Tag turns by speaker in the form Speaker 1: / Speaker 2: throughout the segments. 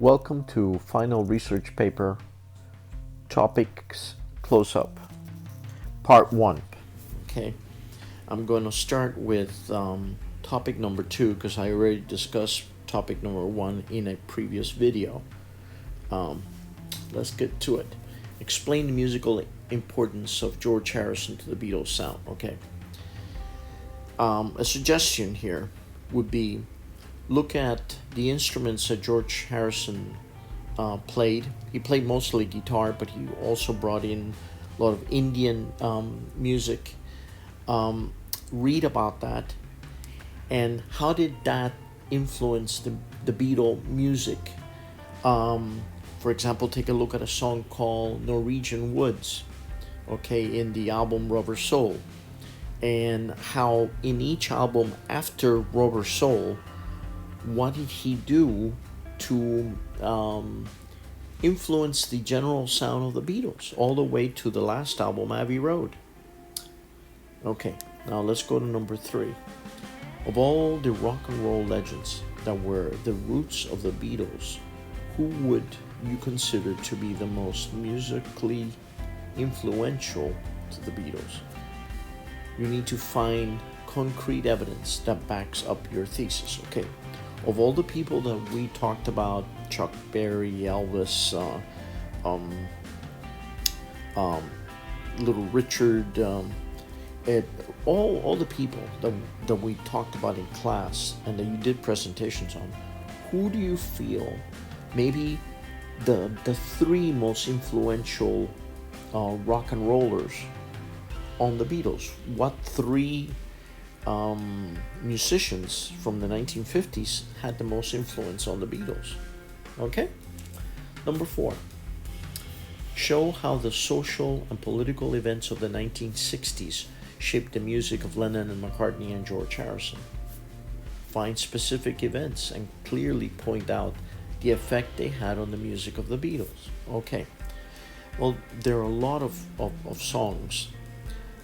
Speaker 1: Welcome to final research paper, topics close-up, part 1. Okay, I'm going to start with topic number 2 because I already discussed topic number 1 in a previous video. Let's get to it. Explain the musical importance of George Harrison to the Beatles sound. Okay. A suggestion here would be look at the instruments that George Harrison played. He played mostly guitar, but he also brought in a lot of Indian music. Read about that and how did that influence the Beatle music. For example, take a look at a song called Norwegian Woods, okay, in the album Rubber Soul, and how in each album after Rubber Soul, what did he do to influence the general sound of the Beatles all the way to the last album, Abbey Road. Okay, now let's go to number 3. Of all the rock and roll legends that were the roots of the Beatles, who would you consider to be the most musically influential to the Beatles? You need to find concrete evidence that backs up your thesis. Okay, of all the people that we talked about, Chuck Berry, Elvis, Little Richard, all the people that we talked about in class and that you did presentations on, who do you feel maybe the 3 most influential rock and rollers on the Beatles? What 3 musicians from the 1950s had the most influence on the Beatles? Okay. Number 4. Show how the social and political events of the 1960s shaped the music of Lennon and McCartney and George Harrison. Find specific events and clearly point out the effect they had on the music of the Beatles. Okay. Well, there are a lot of songs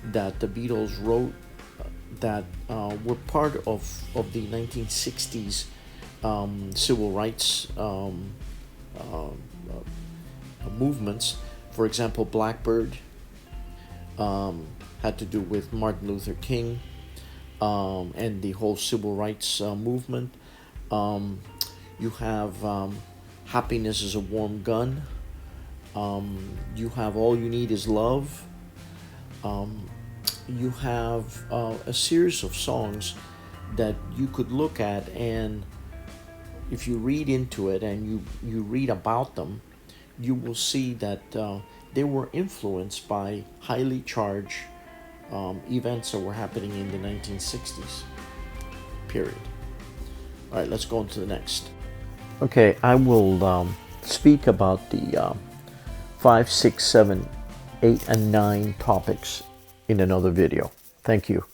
Speaker 1: that the Beatles wrote that were part of the 1960s civil rights movements. For example, Blackbird had to do with Martin Luther King and the whole civil rights movement. You have Happiness is a Warm Gun. You have All You Need Is Love. You have a series of songs that you could look at, and if you read into it and you read about them, you will see that they were influenced by highly charged events that were happening in the 1960s, period. All right, let's go on to the next. Okay, I will speak about the 5, 6, 7, 8, and 9 topics in another video. Thank you.